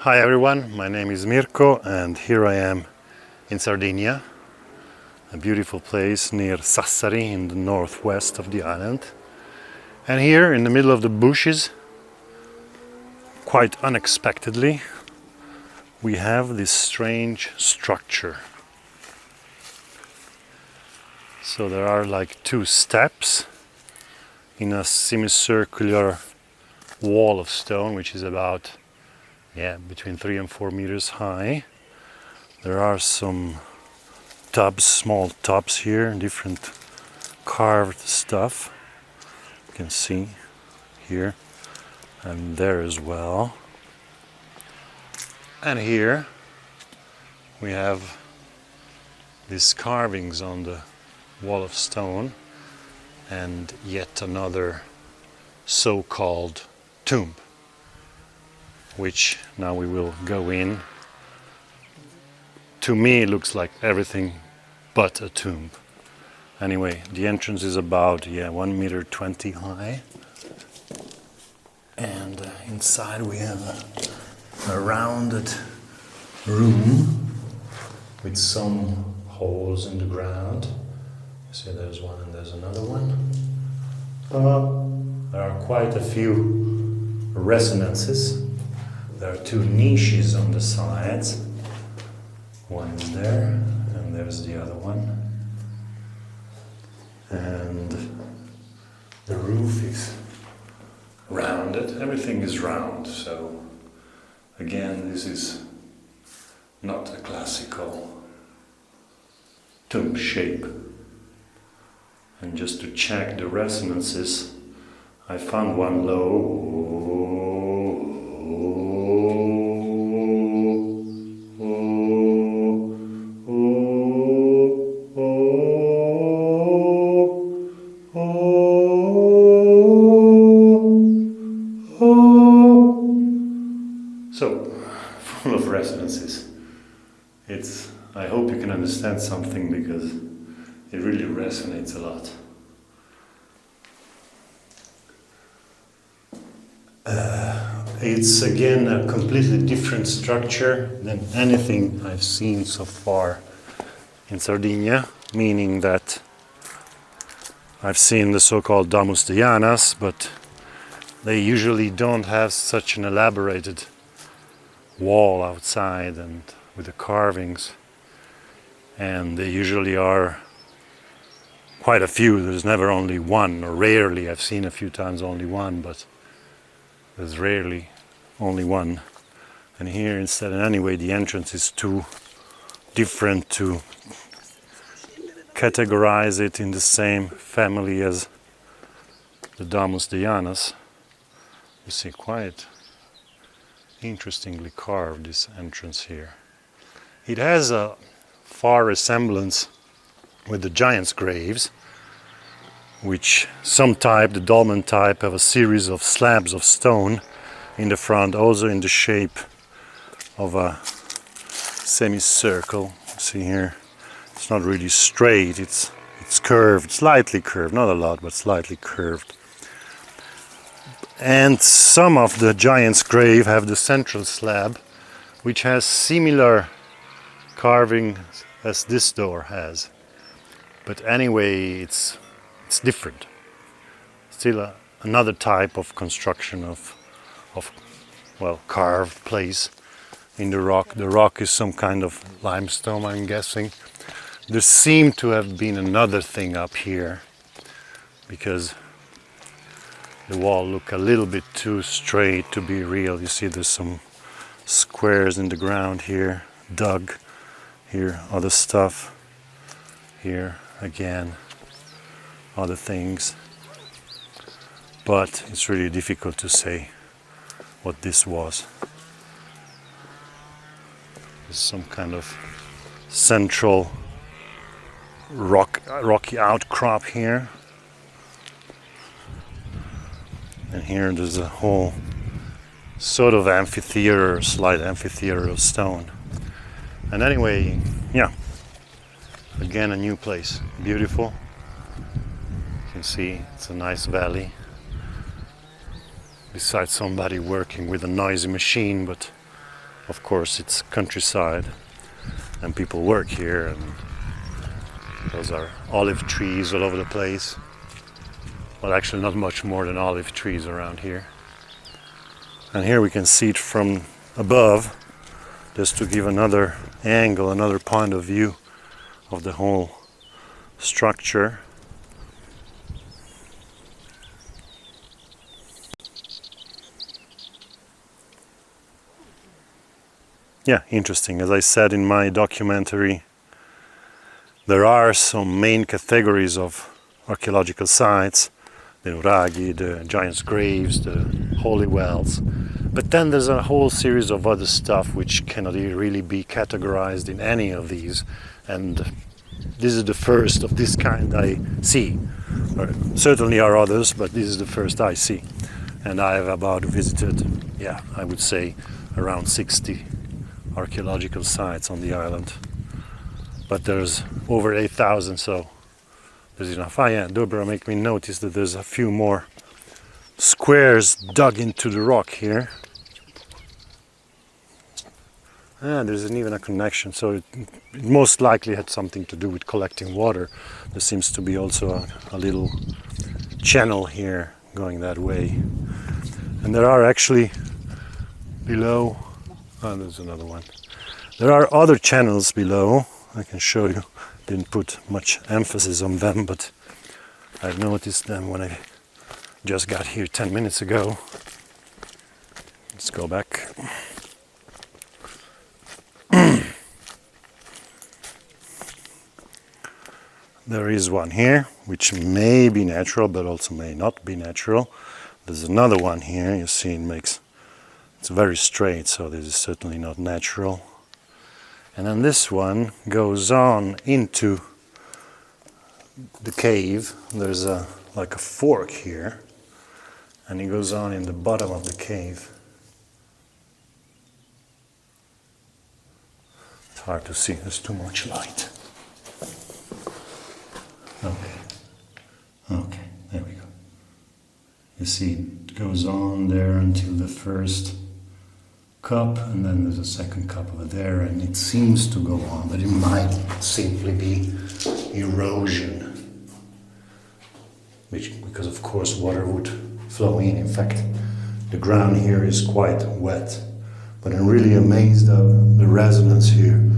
Hi everyone, my name is Mirko and here I am in Sardinia, a beautiful place near Sassari in the northwest of the island. And here in the middle of the bushes, quite unexpectedly, we have this strange structure. So there are like two steps in a semicircular wall of stone, which is about between 3 and 4 meters high. There are some tubs, small tubs here, different carved stuff. You can see here and there as well. And here we have these carvings on the wall of stone and yet another so-called tomb, which now we will go in. To me it looks like everything but a tomb. Anyway, the entrance is about 1 meter 20 high, and inside we have a rounded room with some holes in the ground. You see there's one and there's another one. There are quite a few resonances. There are two niches on the sides. One is there, and there's the other one. And the roof is rounded. Everything is round, so again, this is not a classical tomb shape. And just to check the resonances, I found one low. So, full of resonances. I hope you can understand something because it really resonates a lot. It's again a completely different structure than anything I've seen so far in Sardinia, meaning that I've seen the so-called Domus de Janas, but they usually don't have such an elaborated wall outside and with the carvings, and they usually are quite a few. There's never only one, or rarely. I've seen a few times only one, but there's rarely only one. And here instead, and anyway, the entrance is too different to categorize it in the same family as the Domus de Janas. You see, quite interestingly carved, this entrance here. It has a far resemblance with the giant's graves, which some type, the dolmen type, have a series of slabs of stone in the front, also in the shape of a semicircle. See here, it's not really straight, it's curved, slightly curved, not a lot, but slightly curved. And some of the giant's grave have the central slab, which has similar carving as this door has. But anyway, it's different. Still another type of construction of carved place in the rock. The rock is some kind of limestone, I'm guessing. There seemed to have been another thing up here because the wall look a little bit too straight to be real. You see there's some squares in the ground here, dug. Here, other stuff. Here, again, other things. But it's really difficult to say what this was. There's some kind of central rocky outcrop here. And here there's a whole sort of amphitheater, slight amphitheater of stone. And anyway, again a new place, beautiful. You can see it's a nice valley. Besides somebody working with a noisy machine, but Of course, it's countryside and people work here, and those are olive trees all over the place. Well, actually not much more than olive trees around here. And here we can see it from above, just to give another angle, another point of view of the whole structure. Yeah, interesting. As I said in my documentary, there are some main categories of archaeological sites, the nuraghi, the giants' graves, the holy wells. But then there's a whole series of other stuff which cannot really be categorized in any of these. And this is the first of this kind I see. Or certainly are others, but this is the first I see. And I have about visited, I would say around 60 archaeological sites on the island. But there's over 8,000, so there's enough. Dobra make me notice that there's a few more squares dug into the rock here. There's even a connection, so it most likely had something to do with collecting water. There seems to be also a little channel here going that way. And there are actually below, there's another one. There are other channels below, I can show you. Didn't put much emphasis on them, but I've noticed them when I just got here 10 minutes ago. Let's go back. There is one here, which may be natural, but also may not be natural. There's another one here, you see it's very straight, so this is certainly not natural. And then this one goes on into the cave. There's like a fork here, and it goes on in the bottom of the cave. It's hard to see, there's too much light. Okay, there we go. You see it goes on there until the first cup, and then there's a second cup over there, and it seems to go on, but it might simply be erosion, because of course water would flow in. In fact, the ground here is quite wet, but I'm really amazed of the resonance here.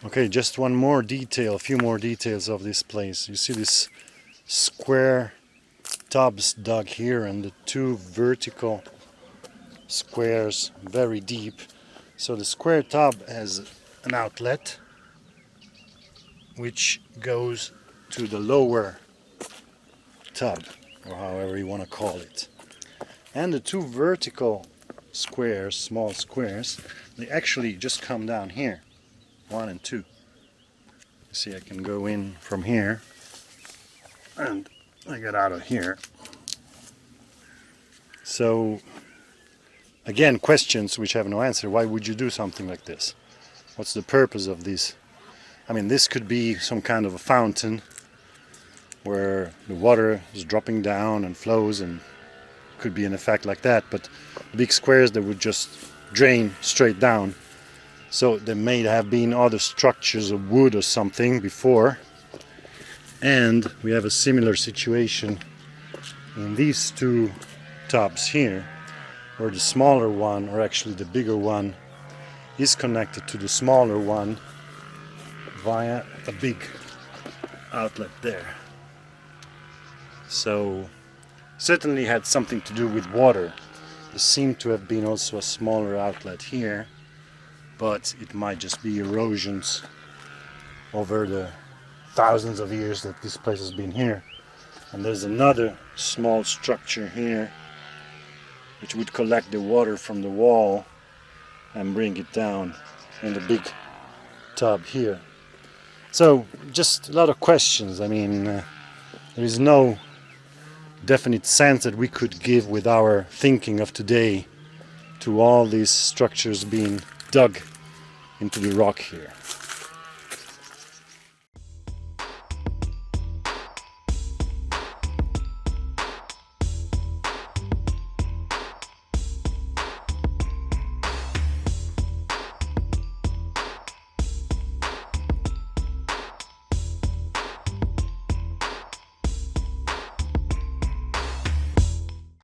Okay, just one more detail, a few more details of this place. You see this square tubs dug here, and the two vertical squares very deep. So the square tub has an outlet which goes to the lower tub, or however you want to call it. And the two vertical squares, small squares, they actually just come down here. 1 and 2. You see, I can go in from here and I get out of here. So again, questions which have no answer. Why would you do something like this? What's the purpose of this? I mean, this could be some kind of a fountain where the water is dropping down and flows, and could be an effect like that, but the big squares that would just drain straight down. So there may have been other structures of wood or something before, and we have a similar situation in these two tubs here, where the smaller one, or actually the bigger one, is connected to the smaller one via a big outlet there. So certainly had something to do with water. There seemed to have been also a smaller outlet here, but it might just be erosions over the thousands of years that this place has been here. And there's another small structure here which would collect the water from the wall and bring it down in the big tub here. So just a lot of questions. I mean, there is no definite sense that we could give with our thinking of today to all these structures being dug into the rock here.